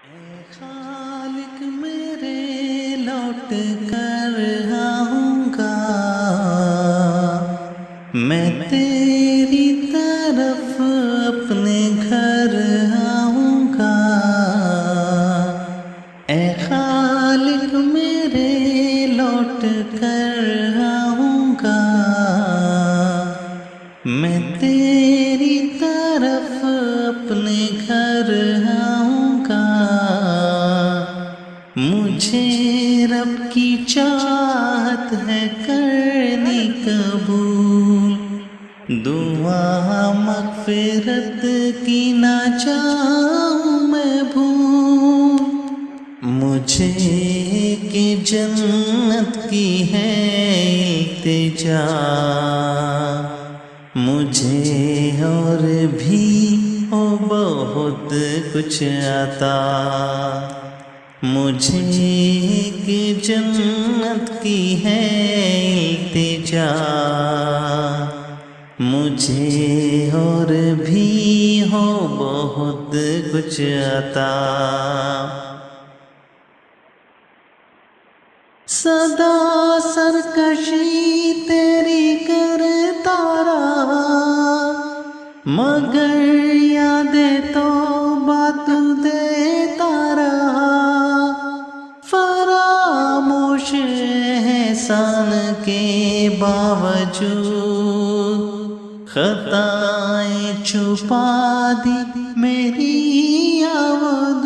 اے خالق میرے لوٹ کر آؤں گا، میں تیری طرف اپنے گھر آؤں گا۔ اے خالق میرے لوٹ کر آؤں گا، میں تیری طرف اپنے گھر آؤں گا۔ مجھے رب کی چاہت ہے کرنی قبول، دعا مغفرت کی نہ چاہوں میں بھول۔ مجھے کہ جنت کی ہے التجا، مجھے اور بھی ہو بہت کچھ عطا۔ مجھے کہ جنت کی ہے التجا، مجھے اور بھی ہو بہت کچھ عطا۔ صدا سرکشی تیری کرتا رہا، مگر یاد توبہ تو دیتا رہا۔ فراموش احسان کے باوجود خطائیں چھپا دی میری آودود۔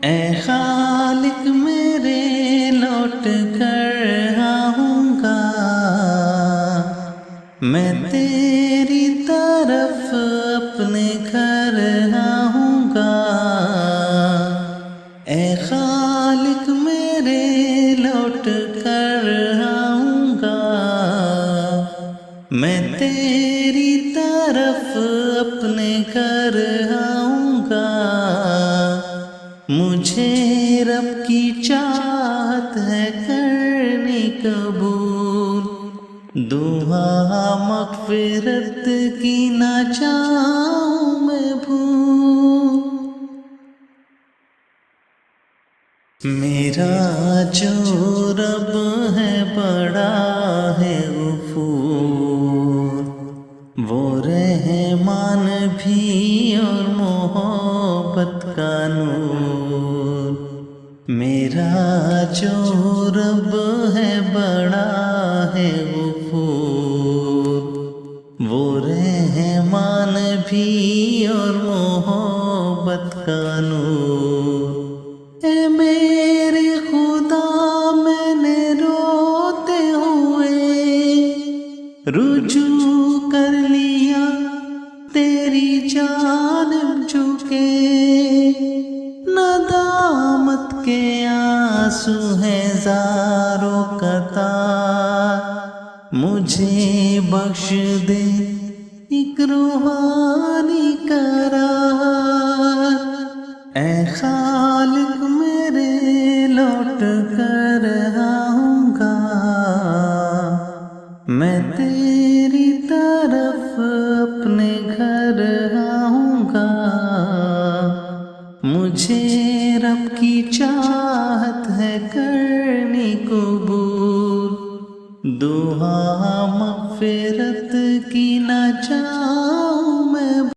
اے خالق میرے لوٹ کر آؤں گا، میں تیری طرف اپنے گھر آؤں گا۔ اے خالق میرے لوٹ کر آؤں گا، میں تیری طرف اپنے گھر آؤں گا۔ مجھے رب کی چاہت ہے کرنی قبول، دعا مغفرت کی نہ چاہوں میں بھول۔ میرا جو رب ہے بڑا ہے غفور، وہ رحمان بھی اور محبت کا نور۔ میرا جو رب ہے بڑا ہے غفور، وہ رحمان بھی اور محبت کا نور۔ اے میرے خدا میں نے روتے ہوئے رجوع کر لیا تیری جانب جھکے، ندامت کے آنسو ہیں زاروں قطار، مجھے بخش دے ایک روحانی قرار۔ اے خالق میرے لوٹ کر آؤں گا، میں تیری طرف اپنے گھر آؤں گا۔ مجھے رب کی چاہت ہے کرنی قبول، دعا مغفرت کی نہ چاہوں